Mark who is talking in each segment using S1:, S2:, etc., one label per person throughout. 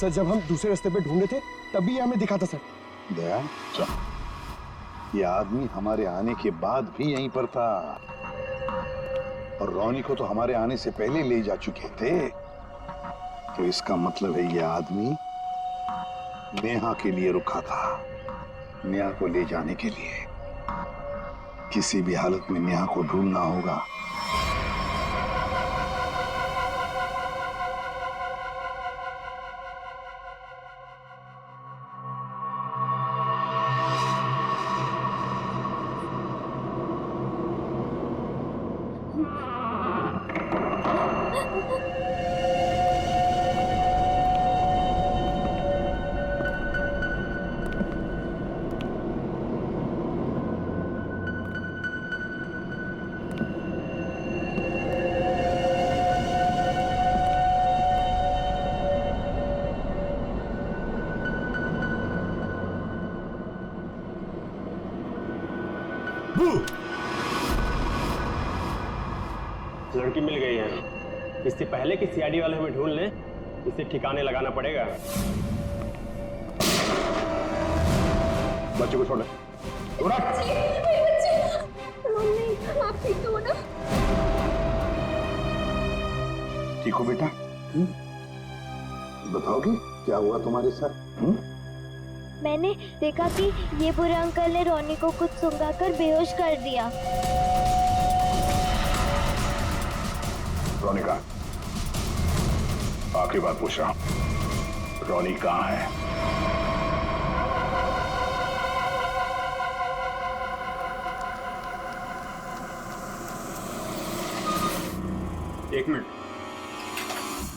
S1: Sir जब हम दूसरे रास्ते पे ढूंढे थे तभी ये हमें दिखा था सर।
S2: दया, ये आदमी हमारे आने के बाद भी यहीं पर था और रोनी को तो हमारे आने से पहले ले जा चुके थे। तो इसका मतलब है ये आदमी नेहा के लिए रुका था, नेहा को ले जाने के लिए। किसी भी हालत में नेहा को ढूंढना होगा।
S3: लड़की मिल गई है। इससे पहले कि सीआईडी वाले हमें ढूंढ लें, इसे ठिकाने लगाना पड़ेगा।
S2: बच्चे को छोड़।
S4: आप ठीक हो ना?
S2: ठीक हो बेटा? बताओगे क्या हुआ तुम्हारे साथ?
S4: मैंने देखा कि ये बुरे अंकल ने रोनी को कुछ सुंघाकर बेहोश कर दिया।
S2: रोनी कहाँ? आखिरी बात पूछ रहा हूं, रोनी कहाँ है?
S3: एक मिनट।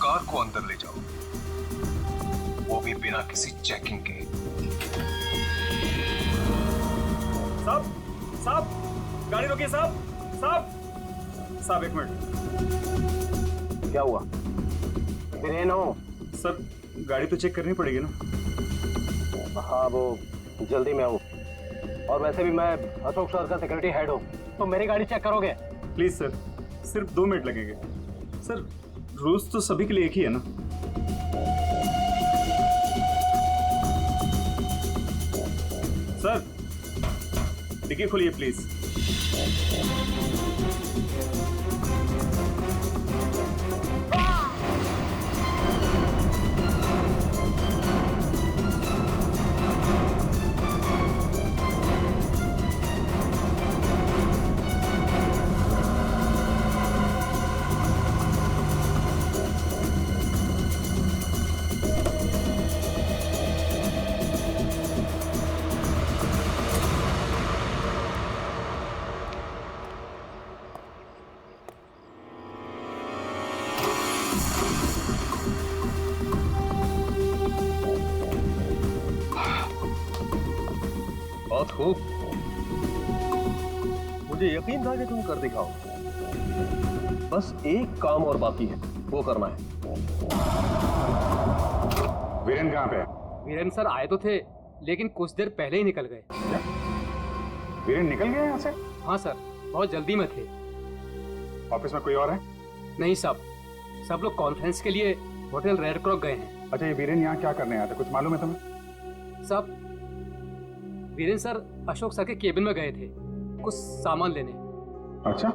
S5: कार को अंदर ले जाओ, वो भी बिना किसी चेकिंग के।
S3: साहब, साहब, गाड़ी रोकिए साहब, साहब, साहब एक मिनट।
S6: क्या हुआ? वीरेन हो?
S3: सर गाड़ी तो चेक करनी पड़ेगी ना।
S6: हाँ वो जल्दी में हूँ, और वैसे भी मैं अशोक सर का सिक्योरिटी हेड हूँ, तो मेरी गाड़ी चेक करोगे?
S3: प्लीज सर, सिर्फ 2 मिनट लगेंगे। सर रूल्स तो सभी के लिए एक ही है ना। सर डिक्की खोलिए प्लीज।
S5: बहुत खूब, मुझे यकीन था कि तुम कर दिखाओ। बस एक काम और बाकी है, वो करना है।
S2: वीरेन कहाँ पे है?
S7: वीरेन सर आए तो थे, लेकिन कुछ देर पहले ही निकल गए।
S2: वीरेन निकल गया यहाँ से?
S7: हाँ सर, बहुत जल्दी में थे।
S2: ऑफिस में कोई और है?
S7: नहीं साहब, सब लोग कॉन्फ्रेंस के लिए होटल रेड क्रॉक गए हैं।
S2: अच्छा, ये वीरेन यहाँ क्या करने आया था, कुछ मालूम है तुम्हें?
S7: साहब, वीरेन सर अशोक सर के केबिन में गए थे कुछ सामान लेने।
S2: अच्छा,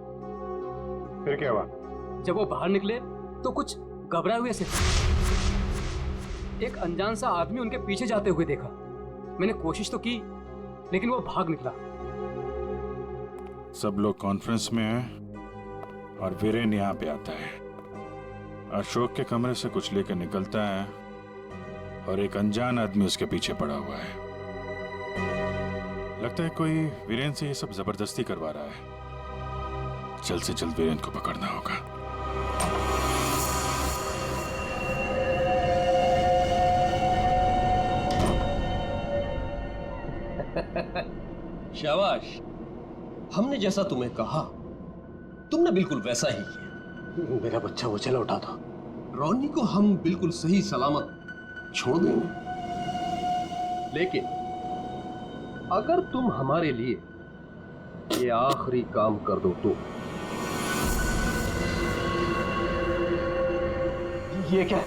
S2: फिर क्या हुआ?
S7: जब वो बाहर निकले तो कुछ घबराए हुए से एक अनजान सा आदमी उनके पीछे जाते हुए देखा। मैंने कोशिश तो की, लेकिन वो भाग निकला।
S8: सब लोग कॉन्फ्रेंस में हैं और वीरेन यहाँ पे आता है। अशोक के कमरे से कुछ लेकर निकलता है और एक अनजान आदमी उसके पीछे पड़ा हुआ है। लगता है कोई वीरेन से ये सब जबरदस्ती करवा रहा है। जल्द से जल्द वीरेन को पकड़ना होगा।
S5: शाबाश, हमने जैसा तुम्हें कहा तुमने बिल्कुल वैसा ही किया।
S6: मेरा बच्चा उछल उठा था।
S5: रोनी को हम बिल्कुल सही सलामत छोड़ देंगे, लेकिन अगर तुम हमारे लिए ये आखिरी काम कर दो तो।
S6: ये क्या?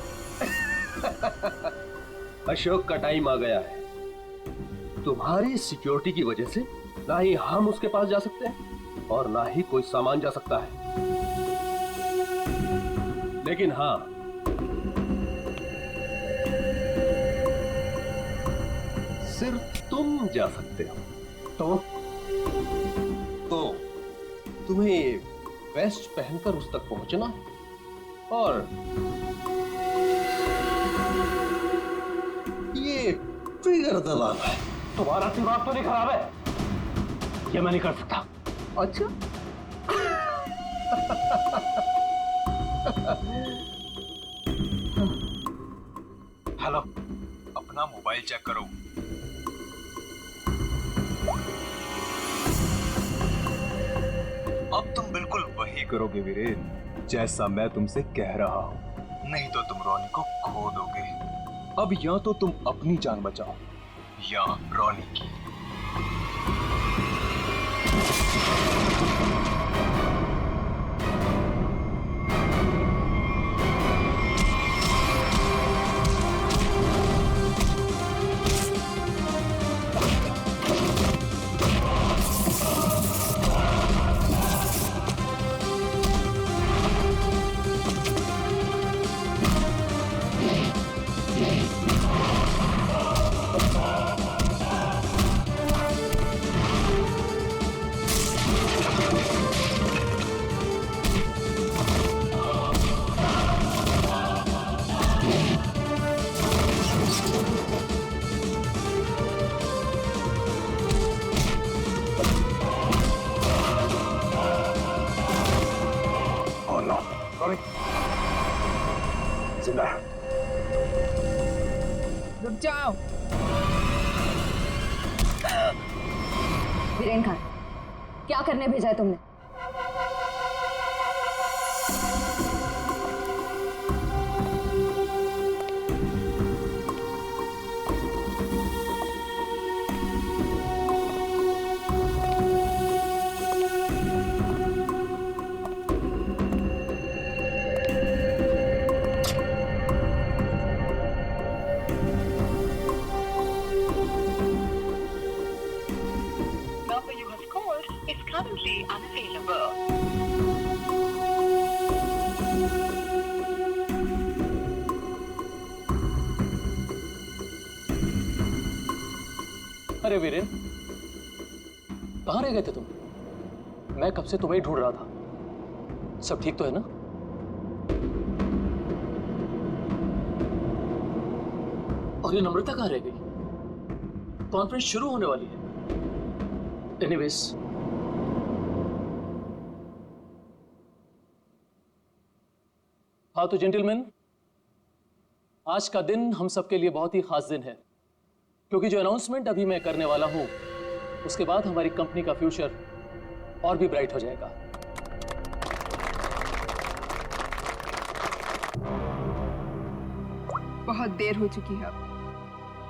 S5: अशोक का टाइम आ गया है। तुम्हारी सिक्योरिटी की वजह से ना ही हम उसके पास जा सकते हैं और ना ही कोई सामान जा सकता है। लेकिन हाँ, सिर्फ तुम जा सकते हो। तो तुम्हें वेस्ट पहनकर उस तक पहुंचना है और ये ट्रिगर दबाना है।
S6: तुम्हारा दिमाग तो नहीं खराब है? ये मैं नहीं कर सकता।
S5: अच्छा
S8: हेलो, अपना मोबाइल चेक करो। अब तुम बिल्कुल वही करोगे वीरेन, जैसा मैं तुमसे कह रहा हूं। नहीं तो तुम रोनी को खो दोगे। अब या तो तुम अपनी जान बचाओ या रोनी की।
S2: जिंदा है।
S9: रुक जाओ। वीरेन खान, क्या करने भेजा है तुमने?
S10: currently unavailable.
S7: अरे वीरेन, कहाँ रह गए थे तुम? मैं कब से तुम्हें ढूंढ रहा था। सब ठीक तो है ना? और ये नम्रता कहाँ रह गई? कॉन्फ्रेंस शुरू होने वाली है। एनीवेज, हाँ तो जेंटलमैन, आज का दिन हम सबके लिए बहुत ही खास दिन है, क्योंकि जो अनाउंसमेंट अभी मैं करने वाला हूं उसके बाद हमारी कंपनी का फ्यूचर और भी ब्राइट हो जाएगा।
S9: बहुत देर हो चुकी है,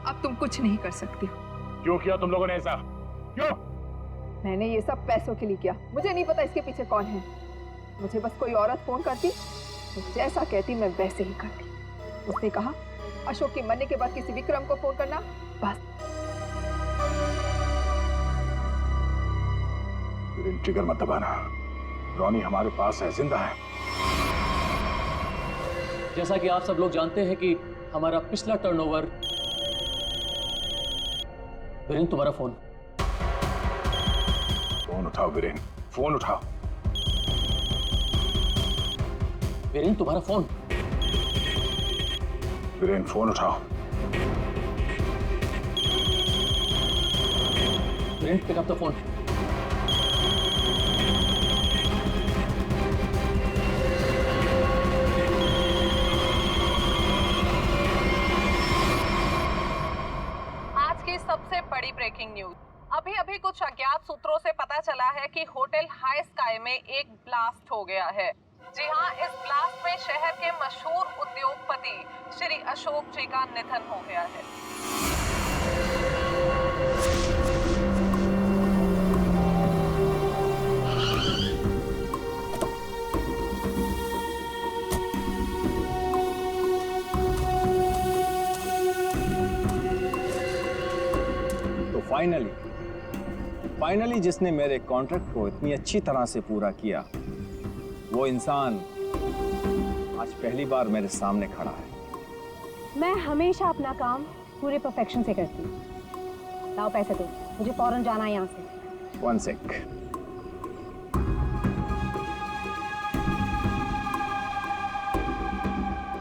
S9: अब तुम कुछ नहीं कर सकती हो।
S3: क्यों किया तुम लोगों ने ऐसा? क्यों?
S9: मैंने ये सब पैसों के लिए किया। मुझे नहीं पता इसके पीछे कौन है। मुझे बस कोई औरत फोन करती तो जैसा कहती मैं वैसे ही करती। उसने कहा अशोक के मरने के बाद किसी विक्रम को फोन करना, बस।
S2: ट्रिगर मत दबाना, रोनी हमारे पास है, जिंदा है।
S7: जैसा कि आप सब लोग जानते हैं कि हमारा पिछला टर्नओवर। वीरेन, तुम्हारा फोन।
S2: फोन उठाओ वीरेन, फोन उठाओ।
S7: वीरेन, तुम्हारा फोन।
S2: वीरेन, फोन उठाओ।
S7: Viren, pick up the phone.
S10: आज की सबसे बड़ी ब्रेकिंग न्यूज। अभी अभी कुछ अज्ञात सूत्रों से पता चला है कि होटल हाई स्काई में एक ब्लास्ट हो गया है। जी हां, इस ब्लास्ट में शहर के मशहूर उद्योगपति श्री अशोक जी का निधन हो गया है।
S6: फाइनली जिसने मेरे कॉन्ट्रैक्ट को इतनी अच्छी तरह से पूरा किया, वो इंसान आज पहली बार मेरे सामने खड़ा है।
S11: मैं हमेशा अपना काम पूरे परफेक्शन से करती हूँ। लाओ पैसे दो, मुझे फौरन जाना है यहाँ से।
S6: One sec.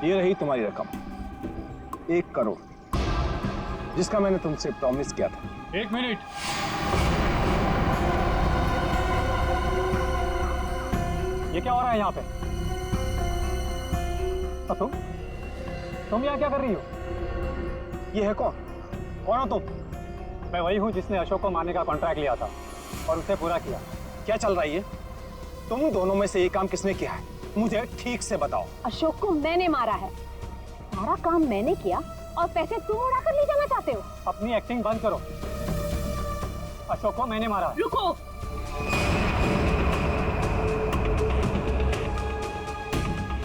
S6: ये रही तुम्हारी रकम, 1 करोड़, जिसका मैंने तुमसे प्रॉमिस किया था।
S3: 1 मिनट। ये क्या हो रहा है यहाँ पे? और तुम यहाँ क्या कर रही हो?
S6: ये है कौन?
S3: कौन हो तुम? मैं वही हूँ जिसने अशोक को मारने का कॉन्ट्रैक्ट लिया था और उसे पूरा किया।
S6: क्या चल रहा है ये? तुम दोनों में से ये काम किसने किया है? मुझे ठीक से बताओ।
S11: अशोक को मैंने मारा है, सारा काम मैंने किया और पैसे तुम उड़ाकर ले जाना चाहते हो।
S3: अपनी एक्टिंग बंद करो। अशोक को मैंने मारा।
S11: रुको,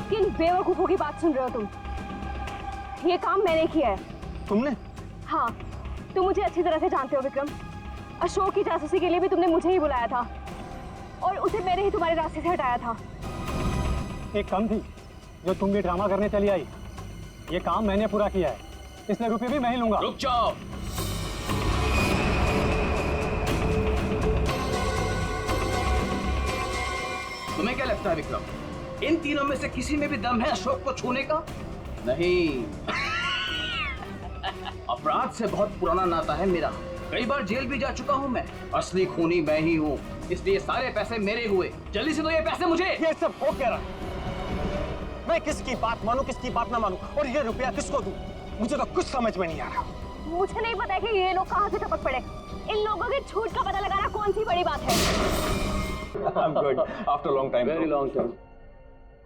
S11: किन बेवकूफों की बात सुन रहे हो तुम? ये काम मैंने किया है।
S6: तुमने?
S11: हाँ, तुम मुझे अच्छी तरह से जानते हो विक्रम। अशोक की जासूसी के लिए भी तुमने मुझे ही बुलाया था और उसे मैंने ही तुम्हारे रास्ते से हटाया था।
S3: एक कम थी जो तुम भी ड्रामा करने चली आई। ये काम मैंने पूरा किया है, इसलिए रुपये भी मैं ही लूंगा।
S5: रुक जाओ। तुम्हें क्या लगता है विक्रम, इन तीनों में से किसी में भी दम है अशोक को छूने का? नहीं। अपराध से बहुत पुराना नाता है मेरा, कई बार जेल भी जा चुका हूँ मैं। असली खूनी मैं ही हूँ, इसलिए सारे पैसे मेरे हुए। जल्दी से दो ये पैसे मुझे।
S6: ये सब हो क्या रहा? मैं किसकी बात मानूं, किसकी बात ना मानूं, और ये रुपया किसको दूं? मुझे तो कुछ समझ में नहीं आ रहा।
S11: मुझे नहीं पता कि ये लोग कहाँ से टपक पड़े। इन लोगों के झूठ का पता लगाना कौन सी बड़ी बात है।
S6: I'm good. After long time.
S5: Very long time.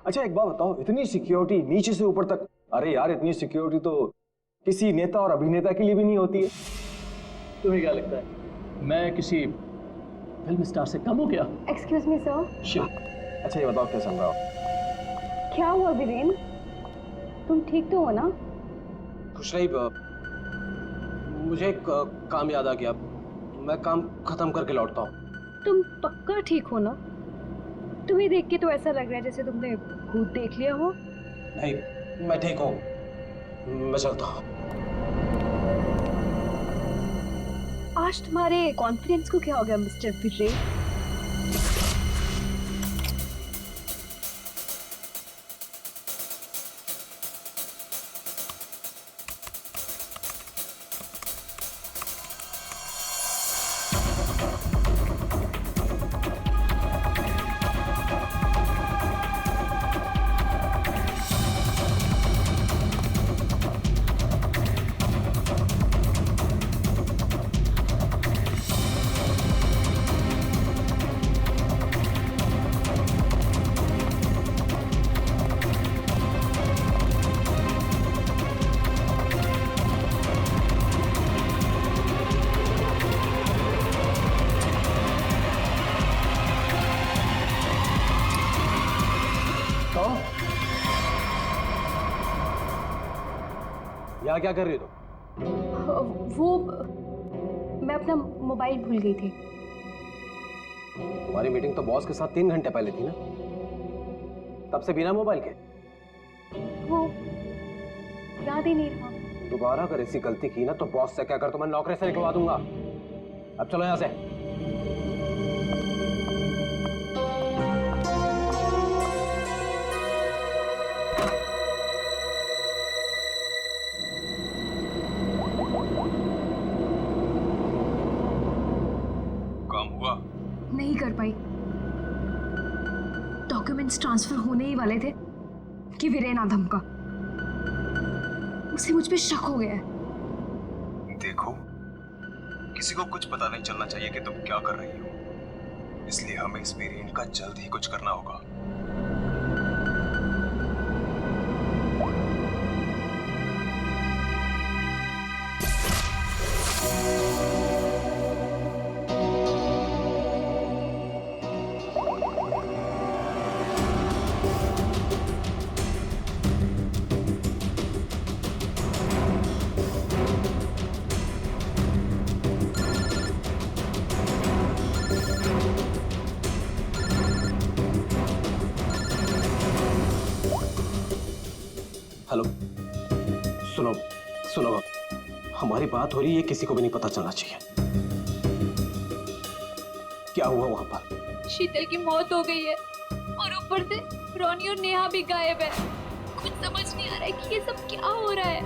S6: अच्छा एक बात बताओ, इतनी सिक्योरिटी नीचे से ऊपर तक? अरे यार, इतनी सिक्योरिटी तो किसी नेता और अभिनेता के लिए भी नहीं होती है।
S7: तुम्हें क्या लगता है मैं किसी फिल्म स्टार से कम हो गया?
S11: Excuse me sir.
S6: अच्छा ये बताओ क्या चल रहा हो?
S11: क्या हुआ वीरेन? तुम ठीक तो हो ना?
S5: खुश रही। मुझे एक काम याद आ गया, मैं काम खत्म करके लौटता हूँ।
S11: तुम पक्का ठीक हो ना? तुम्हें देख के तो ऐसा लग रहा है जैसे तुमने भूत देख लिया हो।
S5: नहीं, मैं ठीक हूँ, मैं चलता हूँ।
S11: आज तुम्हारे कॉन्फिडेंस को क्या हो गया मिस्टर वीरेन?
S6: यहाँ क्या कर रही हो?
S11: वो मैं अपना मोबाइल भूल गई थी।
S5: तुम्हारी मीटिंग तो बॉस के साथ 3 घंटे पहले थी ना, तब से बिना मोबाइल के?
S11: वो याद ही नहीं रहा।
S5: दोबारा अगर ऐसी गलती की ना तो बॉस से क्या कर, तो मैं नौकरी से निकलवा दूंगा। अब चलो यहाँ से।
S11: नहीं कर पाई। डॉक्यूमेंट्स ट्रांसफर होने ही वाले थे कि वीरेन आधम का उसे मुझ पे शक हो गया है।
S12: देखो, किसी को कुछ पता नहीं चलना चाहिए कि तुम क्या कर रही हो, इसलिए हमें इस वीरेन का जल्द ही कुछ करना होगा।
S5: सुनो, हमारी बात हो रही है, किसी को भी नहीं पता चलना चाहिए। क्या हुआ वहां पर?
S11: शीतल की मौत हो गई है और ऊपर से रोनी और नेहा भी गायब है। कुछ समझ नहीं आ रहा है कि ये सब क्या हो रहा है।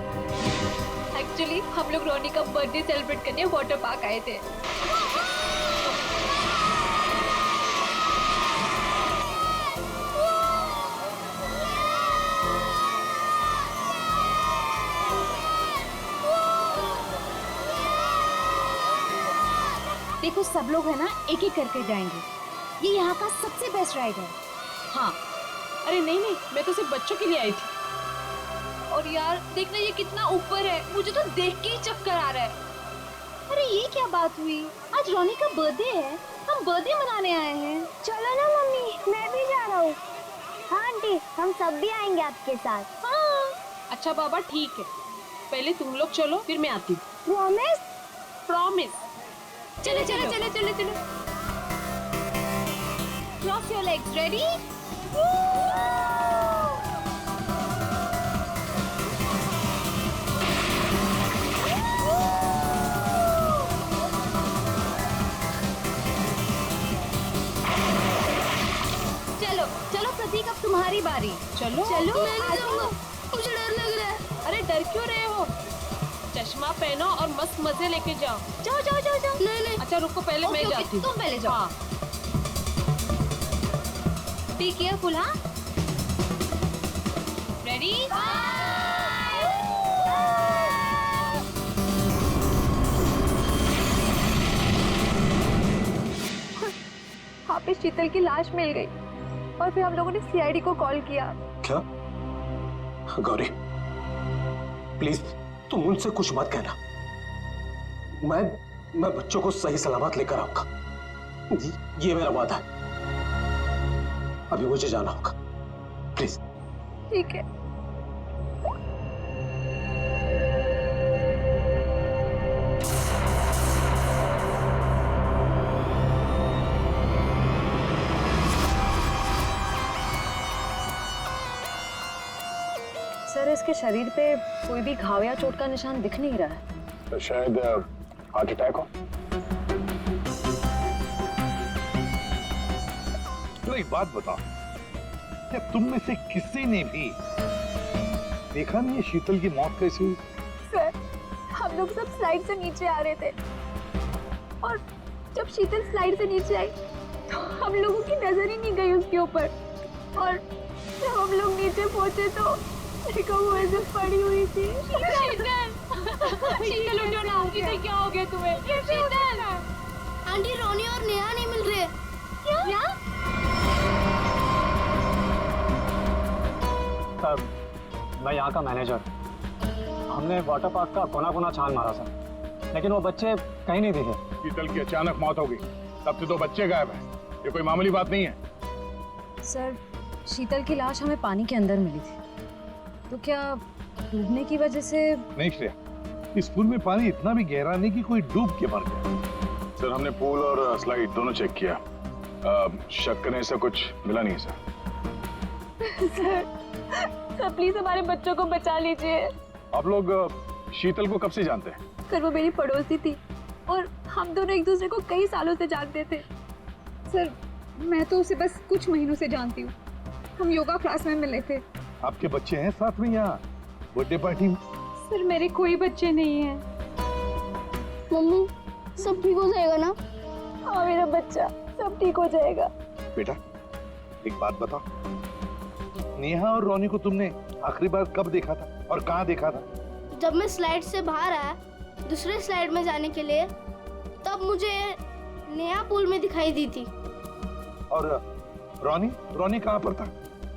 S11: एक्चुअली हम लोग रोनी का बर्थडे सेलिब्रेट करने वाटर पार्क आए थे।
S13: देखो सब लोग है ना, एक एक करके जाएंगे। ये यहाँ का सबसे बेस्ट राइड है।
S11: हाँ, अरे नहीं नहीं, मैं तो सिर्फ बच्चों के लिए आई थी। और यार देखना ये कितना ऊपर है, मुझे तो देख के ही चक्कर आ रहा है।
S13: अरे ये क्या बात हुई? आज रोनी का बर्थडे है, हम बर्थडे मनाने आए हैं।
S4: चलो ना मम्मी, मैं भी जा रहा हूँ। हाँ आंटी, हम सब भी आएंगे आपके साथ।
S11: हाँ। अच्छा बाबा ठीक है, पहले तुम लोग चलो फिर मैं आती हूँ।
S4: प्रॉमिस?
S11: प्रॉमिस। चलो चलो चलो चलो चलो।
S13: Cross your legs, ready? चलो चलो प्रतीक, अब तुम्हारी बारी।
S11: चलो
S13: चलो,
S11: मैं नहीं जाऊंगा, मुझे डर लग रहा है। अरे डर क्यों रहे हो? चश्मा पहनो और मस्त मजे लेके जाओ।
S13: जाओ जाओ जाओ जाओ।
S11: नहीं नहीं, अच्छा रुको, पहले मैं जाती हूँ।
S13: तुम पहले जाओ।
S11: हाँ।
S13: बी केयरफुल, हाँ? रेडी?
S9: वहाँ पे शीतल की लाश मिल गई और फिर हम लोगों ने सीआईडी को कॉल किया।
S5: क्या? गौरी प्लीज तुम उनसे कुछ मत कहना। मैं बच्चों को सही सलामत लेकर आऊंगा, ये मेरा वादा है। अभी मुझे जाना होगा, प्लीज।
S9: ठीक है।
S11: सर इसके शरीर पे कोई भी घाव या चोट का निशान दिख नहीं रहा है।
S2: तो शायद हार्ट अटैक हो। तो एक बात बताओ, क्या तुम में से किसी ने भी देखा नहीं है शीतल की मौत कैसी हुई?
S9: सर हम लोग सब स्लाइड से नीचे आ रहे थे और जब शीतल स्लाइड से नीचे आई तो हम लोगों की नजर ही नहीं गई उसके ऊपर। और जब हम लोग नीचे पहुंचे तो देखो वो ऐसे पड़ी हुई थी।
S11: शीतल उठो ना, शीतल क्या हो गया तुम्हें? शीतल
S13: आंटी, रोनी और नेहा नहीं मिल रहे। क्या?
S3: सर मैं यहाँ का मैनेजर। हमने वाटर पार्क का कोना कोना छान मारा सर, लेकिन वो बच्चे कहीं नहीं दिखे।
S2: शीतल की अचानक मौत हो गई, तब से तो बच्चे गायब हैं। ये कोई मामूली बात नहीं है।
S11: सर शीतल की लाश हमें पानी के अंदर मिली थी, तो क्या डूबने की वजह से?
S2: नहीं श्रेया, इस पूल में पानी इतना भी गहरा नहीं कि कोई डूब के मर गया। सर हमने पूल और स्लाइड दोनों चेक किया, शक करने से कुछ मिला नहीं सर।
S9: सर प्लीज हमारे बच्चों को बचा लीजिए।
S2: आप लोग शीतल को कब से जानते हैं?
S9: सर वो मेरी पड़ोसी थी और हम दोनों एक दूसरे को कई सालों से जानते थे। सर मैं तो उसे बस कुछ महीनों से जानती हूँ, हम योगा क्लास में मिले थे।
S2: आपके बच्चे हैं साथ में यहाँ बर्थडे पार्टी में?
S9: सर मेरे कोई बच्चे नहीं हैं।
S13: मम्मी सब ठीक हो जाएगा ना?
S9: हाँ मेरा बच्चा, सब ठीक हो जाएगा।
S2: बेटा एक बात बताओ, नेहा और रोनी को तुमने आखिरी बार कब देखा था और कहाँ देखा था?
S13: जब मैं स्लाइड से बाहर आया दूसरे स्लाइड में जाने के लिए, तब मुझे नेहा पूल में दिखाई दी थी।
S2: और रोनी कहाँ पर था?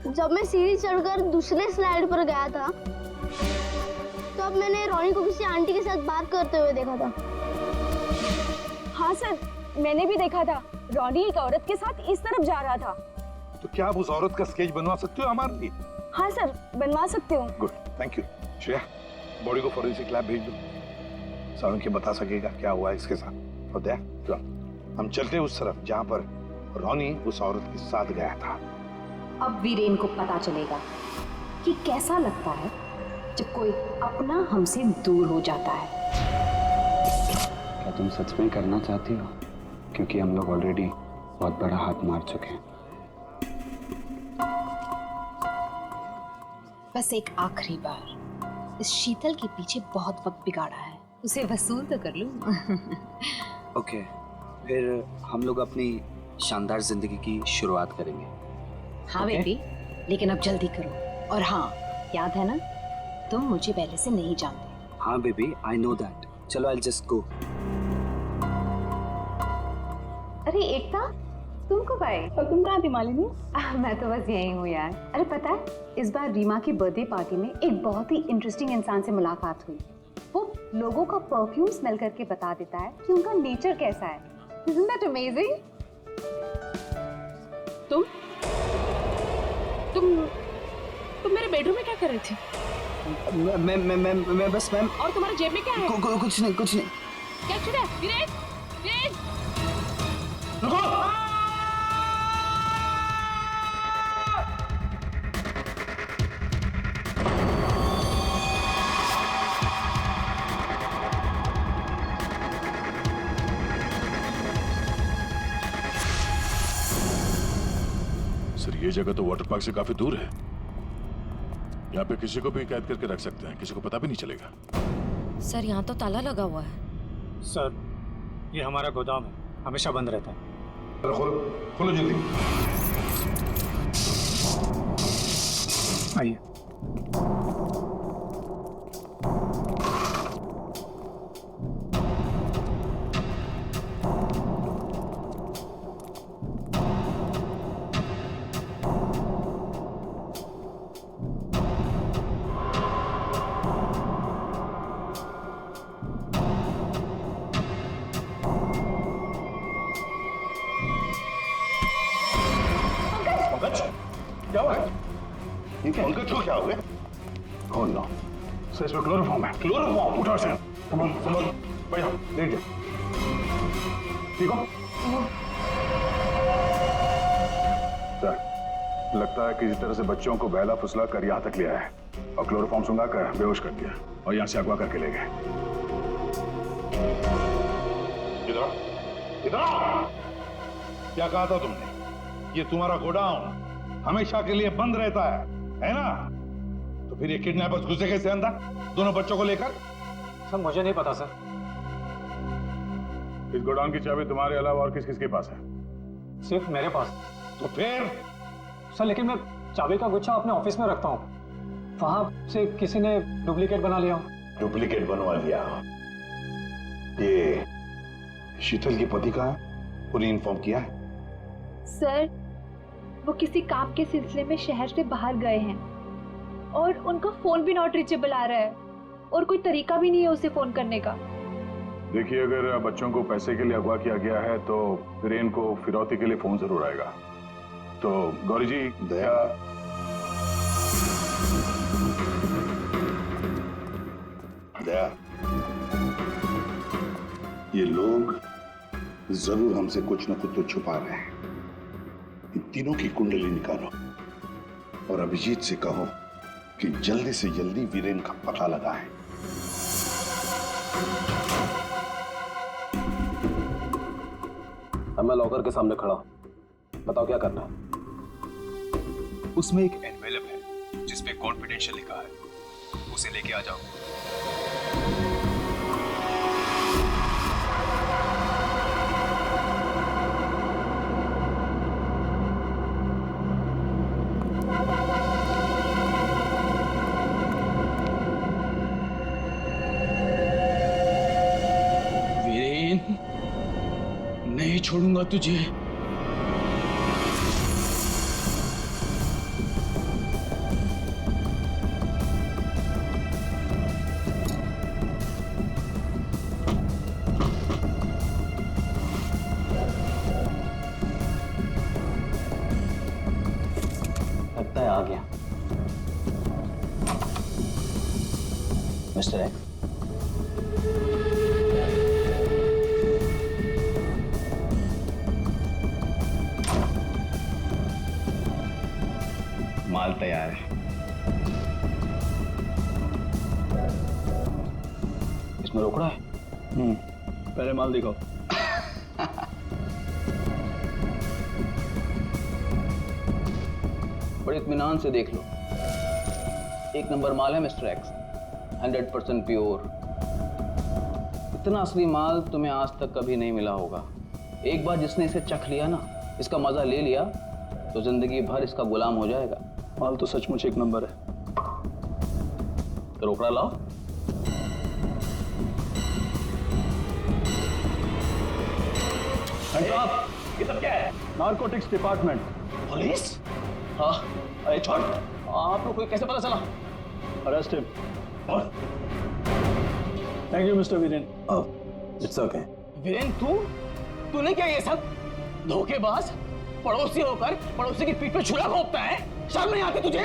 S13: जब मैं सीढ़ी चढ़कर दूसरे स्लाइड पर गया था, तब मैंने रोनी को किसी आंटी के साथ बात करते हुए देखा था।
S11: हाँ सर मैंने भी देखा था, रोनी एक औरत के साथ इस तरफ जा रहा था।
S2: तो क्या आप उस औरत का स्केच बनवा सकते हो हमारे लिए?
S11: हाँ सर बनवा सकते हो।
S2: Good, thank you. Shreya body को फोरेंसिक लैब भेज दो, सारुण के बता सकेगा क्या हुआ इसके साथ। और देख हम चलते उस तरफ जहाँ पर रोनी उस औरत के साथ गया था।
S13: अब वीरेन को पता चलेगा कि कैसा लगता है
S14: जब कोई अपना हमसे दूर हो जाता है।
S15: क्या तुम सच में करना चाहती हो? क्योंकि हम लोग ऑलरेडी बहुत बड़ा हाथ मार चुके हैं।
S14: बस एक आखिरी बार, इस शीतल के पीछे बहुत वक्त बिगाड़ा है, उसे वसूल तो कर लूं।
S15: ओके, फिर हम लोग अपनी शानदार जिंदगी की शुरुआत करेंगे।
S14: हाँ बेबी, लेकिन अब जल्दी करो। और हाँ, याद है ना, तुम मुझे पहले से नहीं जानते।
S15: हाँ बेबी, आई नो दैट। चलो, आई जस्ट गो।
S9: अरे एकता, तुम कब आए?
S16: और तुम कहाँ थी मालिनी?
S9: मैं तो बस यही हूँ यार। अरे पता है, इस बार रीमा की बर्थडे पार्टी में एक बहुत ही इंटरेस्टिंग इंसान से मुलाकात हुई। वो लोगों का परफ्यूम स्मेल करके बता देता है कि उनका नेचर कैसा है। Isn't that amazing?
S16: तुम मेरे बेडरूम में क्या कर रहे थे?
S15: मैं बस मैम।
S16: और तुम्हारे जेब में क्या है?
S15: कुछ नहीं।
S16: क्या छुड़ा? वीरेन, वीरेन!
S8: सर, ये जगह तो वाटर पार्क से काफी दूर है। यहाँ पे किसी को भी कैद करके रख सकते हैं, किसी को पता भी नहीं चलेगा।
S17: सर, यहाँ तो ताला लगा हुआ है।
S3: सर, ये हमारा गोदाम है, हमेशा बंद रहता है।
S2: खोलो जल्दी।
S3: आइए।
S2: क्या हुआ? ये क्या? पंकज को क्या हो गया? Oh no. सर, इसमें क्लोरोफॉर्म है। क्लोरोफॉर्म? उठो इसे। संभल। बैठो, लेट जाओ। ठीक हो? सर, लगता है किसी तरह से बच्चों को बहला फुसला कर यहाँ तक ले आया है और क्लोरोफॉर्म सुंघा कर बेहोश कर दिया और यहाँ से अगवा करके ले गए। इधर आओ। क्या कहा था तुमने? ये तुम्हारा गोडाउन हमेशा के लिए बंद रहता है ना? तो फिर ये किडनैपर्स घुसे कैसे अंदर दोनों बच्चों को लेकर?
S3: सर, मुझे नहीं पता सर।
S8: इस गोडाउन की चाबी तुम्हारे अलावा और किस किस के पास है?
S3: सिर्फ मेरे पास।
S2: तो फिर?
S3: सर, लेकिन मैं चाबी का गुच्छा अपने ऑफिस में रखता हूँ। वहां से किसी ने डुप्लीकेट बना लिया।
S2: डुप्लीकेट बनवा लिया? ये शीतल के पति का उन्हें इन्फॉर्म किया है?
S11: सर, वो किसी काम के सिलसिले में शहर से बाहर गए हैं और उनका फोन भी नॉट रीचेबल आ रहा है और कोई तरीका भी नहीं है उसे फोन करने का।
S8: देखिए, अगर बच्चों को पैसे के लिए अगवा किया गया है तो वीरेन को फिरौती के लिए फोन जरूर आएगा। तो गौरी जी,
S2: दया, ये लोग जरूर हमसे कुछ न कुछ तो छुपा रहे हैं। इन तीनों की कुंडली निकालो और अभिजीत से कहो कि जल्दी से जल्दी वीरेन का पता लगाएं।
S5: अब मैं लॉकर के सामने खड़ा हूं, बताओ क्या करना है?
S12: उसमें एक एनवेलप है जिसपे कॉन्फिडेंशियल लिखा है, उसे लेके आ जाओ।
S18: नहीं छोड़ूंगा तुझे।
S5: लगता है आ गया मिस्टर एक्स।
S15: माल तैयार है।
S18: इसमें रोकड़ा है? पहले माल दिखाओ। बड़े इत्मीनान से देख लो। एक नंबर माल है मिस्टर एक्स, 100% प्योर। इतना असली माल तुम्हें आज तक कभी नहीं मिला होगा। एक बार जिसने इसे चख लिया ना, इसका मजा ले लिया, तो जिंदगी भर इसका गुलाम हो जाएगा। माल तो सचमुच एक नंबर है। तो रोकड़ा लाओ।
S3: ये सब क्या है?
S18: Narcotics department.
S3: पुलिस? हाँ, अरे छोड़। आप लोग को कैसे पता चला?
S18: Arrest him. Thank you mister Viren.
S3: It's okay. Viren, तूने क्या ये सब? धोखेबाज, पड़ोसी होकर पड़ोसी की पीठ पे छुरा घोंपता है। शर्म नहीं आती तुझे?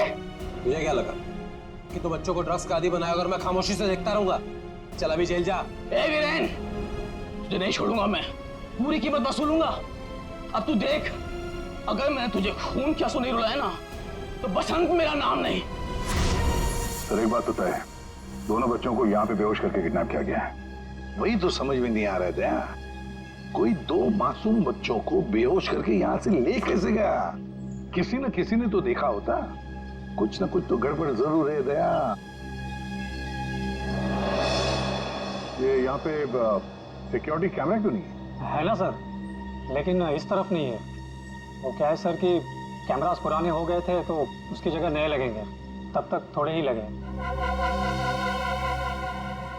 S19: तुझे क्या लगा कि तू बच्चों को ड्रग्स का आदी बनाएगा और मैं खामोशी से देखता रहूंगा? चल अभी जेल जा।
S3: ए वीरेन, तुझे नहीं छोड़ूंगा मैं। पूरी कीमत वसूलूंगा। अब तू देख, अगर मैंने तुझे खून क्या सो नहीं रुलाया ना, तो बसंत मेरा नाम नहीं।
S2: सर एक बात तो तय है, दोनों बच्चों को यहाँ पे बेहोश करके किडनैप किया गया है। वही तो समझ में नहीं आ रहा था, कोई दो मासूम बच्चों को बेहोश करके यहाँ से ले कैसे गया? किसी न किसी ने तो देखा होता। कुछ न कुछ तो गड़बड़ जरूर है दया। ये यहाँ पे सिक्योरिटी कैमरा क्यों नहीं है?
S3: है ना सर, लेकिन इस तरफ नहीं है। वो क्या है सर कि कैमरास पुराने हो गए थे, तो उसकी जगह नए लगेंगे। तब तक थोड़े ही लगे।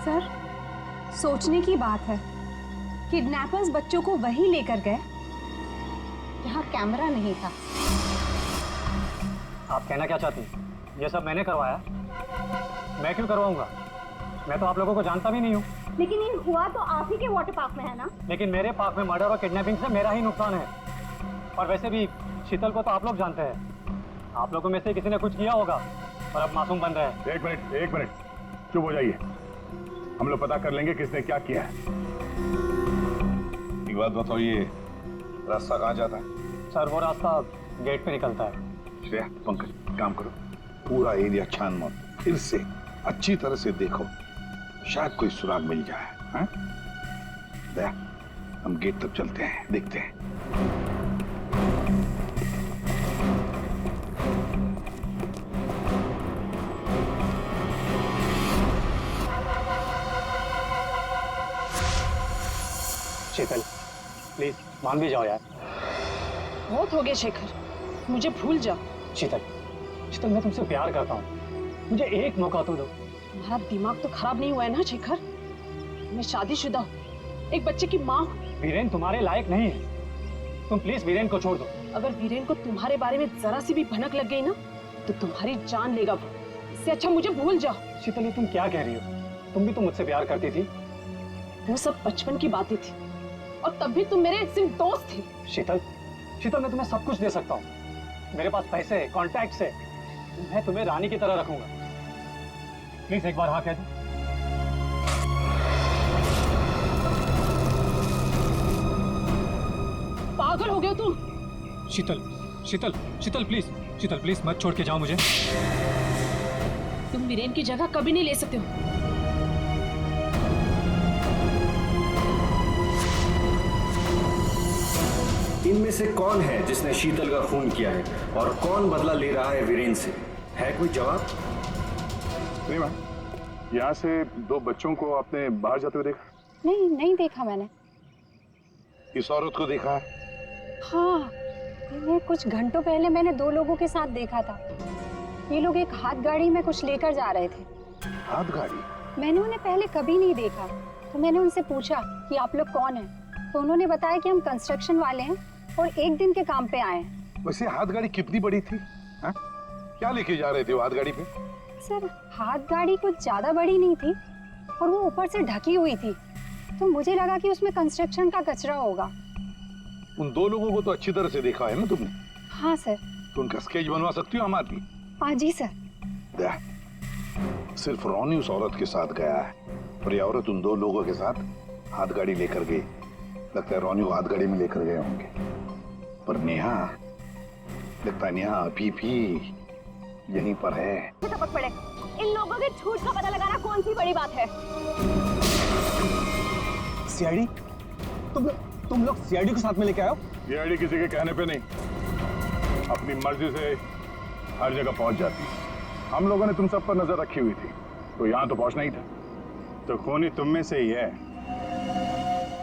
S20: सर, सोचने की बात है, किडनैपर्स बच्चों को वहीं लेकर गए जहाँ कैमरा नहीं था।
S3: आप कहना क्या चाहती हैं? ये सब मैंने करवाया? मैं क्यों करवाऊंगा? मैं तो आप लोगों को जानता भी नहीं हूँ।
S13: लेकिन ये हुआ तो आप ही के वाटर पार्क में है ना?
S3: लेकिन मेरे पार्क में मर्डर और किडनैपिंग से मेरा ही नुकसान है। और वैसे भी शीतल को तो आप लोग जानते हैं। आप लोगों में से किसी ने कुछ किया होगा और अब मासूम बन रहे हैं।
S2: एक मिनट, चुप हो जाइए। हम लोग पता कर लेंगे किसने क्या किया है। एक बात बताओ, ये रास्ता कहाँ जाता है?
S3: सर वो रास्ता गेट पे निकलता है।
S2: श्रेया, पंकज, काम करो, पूरा एरिया छान मत, फिर से अच्छी तरह से देखो, शायद कोई सुराग मिल जाए। हाँ? दया, हम गेट तक चलते हैं, देखते हैं।
S3: शीतल, प्लीज मान भी जाओ यार।
S16: बहुत हो गया शेखर, मुझे भूल जाओ।
S3: शीतल, मैं तुमसे प्यार करता हूँ, मुझे एक मौका तो दो।
S16: तुम्हारा दिमाग तो खराब नहीं हुआ है ना शेखर? मैं शादीशुदा हूँ, एक बच्चे की माँ हूँ।
S3: वीरेन तुम्हारे लायक नहीं है, तुम प्लीज वीरेन को छोड़ दो।
S16: अगर वीरेन को तुम्हारे बारे में जरा सी भी भनक लग गई ना, तो तुम्हारी जान लेगा वो। इससे अच्छा मुझे भूल जाओ।
S3: शीतल, ये तुम क्या कह रही हो? तुम भी तो मुझसे प्यार करती थी।
S16: वो सब बचपन की बातें थी, और तब भी तुम मेरे सिर्फ दोस्त थे।
S3: शीतल, मैं तुम्हें सब कुछ दे सकता हूँ। मेरे पास पैसे, कॉन्टैक्ट्स है। मैं तुम्हें रानी की तरह रखूंगा। प्लीज एक बार हाँ कह दो।
S16: पागल हो गए तुम?
S3: शीतल प्लीज मत छोड़ के जाओ मुझे।
S16: तुम वीरेन की जगह कभी नहीं ले सकते हो।
S21: इनमें से कौन है जिसने शीतल का खून किया है और कौन बदला ले रहा है वीरेन से? है कोई जवाब?
S2: नहीं मैम, यहाँ से दो बच्चों को आपने बाहर जाते हुए देखा?
S20: नहीं देखा मैंने।
S2: इस औरत को देखा है?
S20: हाँ, ये कुछ घंटों पहले मैंने दो लोगों के साथ देखा था। ये लोग एक हाथ गाड़ी में कुछ लेकर जा रहे थे।
S2: हाथ गाड़ी?
S20: मैंने उन्हें पहले कभी नहीं देखा, तो मैंने उनसे पूछा कि आप लोग कौन हैं, तो उन्होंने बताया कि हम कंस्ट्रक्शन वाले हैं और एक दिन के काम पे आए हैं।
S2: वैसे हाथ गाड़ी कितनी बड़ी थी? हा? क्या लेके जा रहे थे वो हाथ गाड़ी पे?
S20: सर, हाथ गाड़ी कुछ ज्यादा बड़ी नहीं थी और वो ऊपर से ढकी हुई थी, तो मुझे लगा कि उसमें कंस्ट्रक्शन का कचरा होगा।
S2: उन दो लोगों को तो अच्छी तरह से देखा है ना तुमने?
S20: हाँ सर।
S2: तो उनका स्केच बनवा सकती हो हमारी?
S20: हाँ जी सर।
S2: सिर्फ रोनी उस औरत के साथ गया है और ये औरत उन दो लोगों के साथ हाथ गाड़ी लेकर गई। लगता है रोनी को हाथ गाड़ी में लेकर गए होंगे, पर नेहा, लगता है नेहा अभी भी यहीं पर है।
S4: टपक पड़े। इन लोगों के झूठ का पता लगाना कौन सी बड़ी बात है?
S6: सीआईडी? तुम लोग सीआईडी को साथ में लेके आए हो?
S8: सीआईडी किसी के कहने पे नहीं, अपनी मर्जी से हर जगह पहुंच जाती है। हम लोगों ने तुम सब पर नजर रखी हुई थी, तो यहाँ तो पहुंचना ही था। तो खूनी तुम में से ही है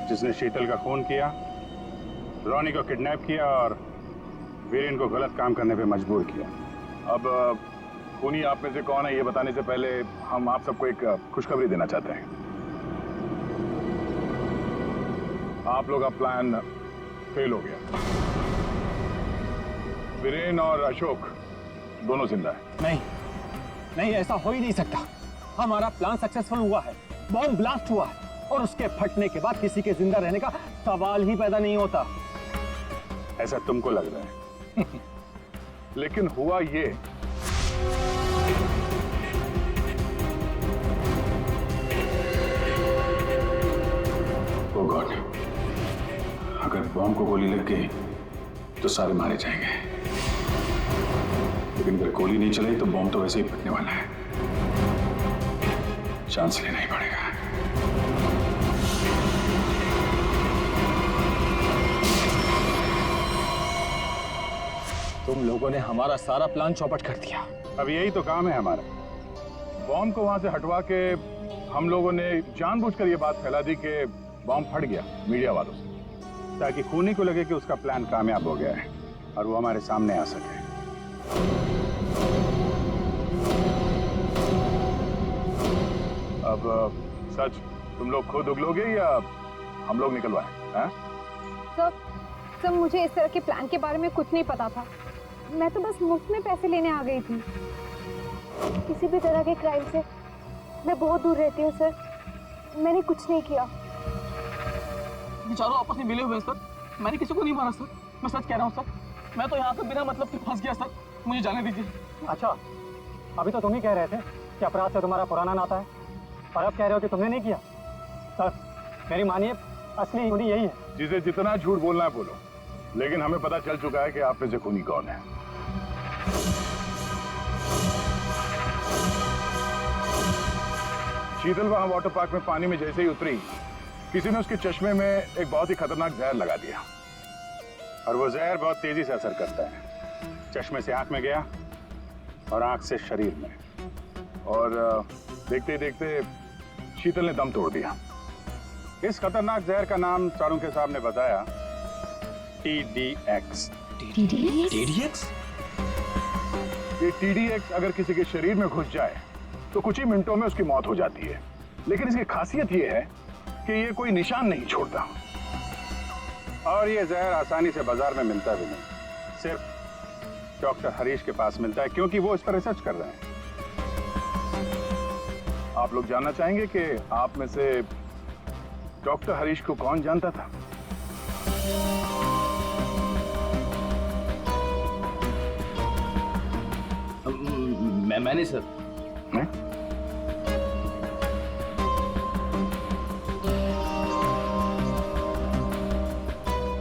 S8: जिसने शीतल का खून किया, रोनी को किडनैप किया और वीरेन को गलत काम करने पे मजबूर किया। अब खूनी आप में से कौन है ये बताने से पहले हम आप सबको एक खुशखबरी देना चाहते हैं। आप लोग का प्लान फेल हो गया। वीरेन और अशोक दोनों जिंदा है।
S6: नहीं, ऐसा हो ही नहीं सकता। हमारा प्लान सक्सेसफुल हुआ है, बॉम्ब ब्लास्ट हुआ है और उसके फटने के बाद किसी के जिंदा रहने का सवाल ही पैदा नहीं होता।
S8: ऐसा तुमको लग रहा है लेकिन हुआ ये, ओ गॉड, अगर बॉम्ब को गोली लग गई तो सारे मारे जाएंगे, लेकिन अगर गोली नहीं चलाई तो बॉम्ब तो वैसे ही फटने वाला है। चांस लेना ही पड़ेगा।
S6: तुम लोगों ने हमारा सारा प्लान चौपट कर दिया।
S8: अब यही तो काम है हमारा। बॉम्ब को वहां से हटवा के हम लोगों ने जानबूझकर ये बात फैला दी कि बॉम्ब फट गया मीडिया वालों से, ताकि खूनी को लगे कि उसका प्लान कामयाब हो गया है और वो हमारे सामने आ सके। अब सच तुम लोग खुद उगलोगे या हम लोग निकलवाएं? हैं?
S9: सर मुझे इस तरह के प्लान के बारे में कुछ नहीं पता था। मैं तो बस मुफ्त में पैसे लेने आ गई थी।
S4: किसी भी तरह के क्राइम से मैं बहुत दूर रहती हूँ सर। मैंने कुछ नहीं किया।
S3: चारों आपस में मिले हुए हैं सर। मैंने किसी को नहीं मारा सर, मैं सच कह रहा हूँ सर। मैं तो यहाँ पे बिना मतलब के फंस गया सर, मुझे जाने दीजिए।
S1: अच्छा, अभी तो तुम ही कह रहे थे कि अपराध से तुम्हारा पुराना नाता है, और अब कह रहे हो कि तुमने नहीं किया। सर मेरी मानिए, असली खूनी यही है।
S8: जिसे जितना झूठ बोलना है बोलो, लेकिन हमें पता चल चुका है कि आप में से खूनी कौन है। शीतल वहां वाटर पार्क में पानी में जैसे ही उतरी, किसी ने उसके चश्मे में एक बहुत ही खतरनाक जहर लगा दिया, और वो जहर बहुत तेजी से असर करता है। चश्मे से आंख में गया और आंख से शरीर में, और देखते ही देखते शीतल ने दम तोड़ दिया। इस खतरनाक जहर का नाम चारों के सामने बताया TDX।
S3: TDX?
S8: ये TDX अगर किसी के शरीर में घुस जाए तो कुछ ही मिनटों में उसकी मौत हो जाती है, लेकिन इसकी खासियत ये है कि ये कोई निशान नहीं छोड़ता, और ये जहर आसानी से बाजार में मिलता भी नहीं, सिर्फ डॉक्टर हरीश के पास मिलता है, क्योंकि वो इस पर रिसर्च कर रहे हैं। आप लोग जानना चाहेंगे कि आप में से डॉक्टर हरीश को कौन जानता था?
S18: मैंने सर।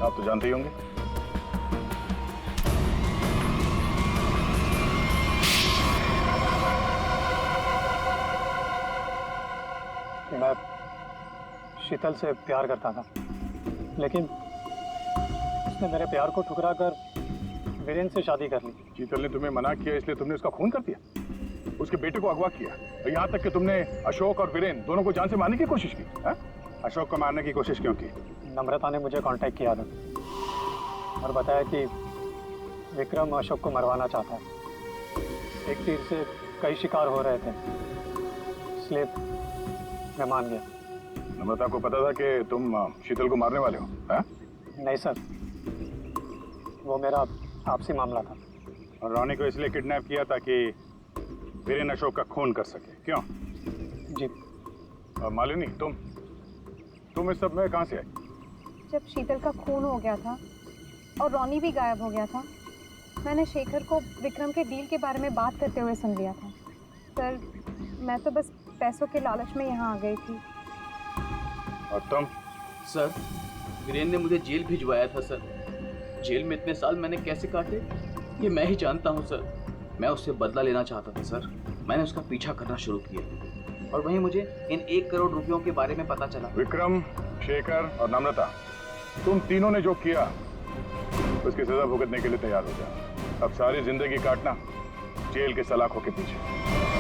S8: आप तो जानते ही होंगे।
S1: मैं शीतल से प्यार करता था, लेकिन उसने मेरे प्यार को ठुकरा कर वीरेन से शादी कर ली।
S8: शीतल ने तुम्हें मना किया इसलिए तुमने उसका खून कर दिया, उसके बेटे को अगवा किया, और यहाँ तक कि तुमने अशोक और वीरेन दोनों को जान से मारने की कोशिश की। है? अशोक को मारने की कोशिश क्यों की?
S1: नम्रता ने मुझे कांटेक्ट किया था और बताया कि विक्रम अशोक को मरवाना चाहता है। एक तीर से कई शिकार हो रहे थे, इसलिए मैं मान गया।
S8: नम्रता को पता था कि तुम शीतल को मारने वाले हो? है?
S1: नहीं सर, वो मेरा आपसी मामला था।
S8: और रोनी को इसलिए किडनैप किया ताकि वीरेन अशोक का खून कर सके, क्यों?
S1: जी।
S8: और मालिनी, तुम इस सब में कहाँ से आई?
S9: जब शीतल का खून हो गया था और रोनी भी गायब हो गया था, मैंने शेखर को विक्रम के डील के बारे में बात करते हुए सुन लिया था। सर मैं तो बस पैसों के लालच में यहाँ आ गई थी।
S8: और तुम?
S18: सर वीरेन ने मुझे जेल भिजवाया था सर। जेल में इतने साल मैंने कैसे काटे ये मैं ही जानता हूँ सर। मैं उससे बदला लेना चाहता था सर। मैंने उसका पीछा करना शुरू किया और वहीं मुझे इन 1 करोड़ रुपयों के बारे में पता चला।
S8: विक्रम, शेखर और नम्रता, तुम तीनों ने जो किया उसकी सजा भुगतने के लिए तैयार हो जाओ। अब सारी जिंदगी काटना जेल के सलाखों के पीछे।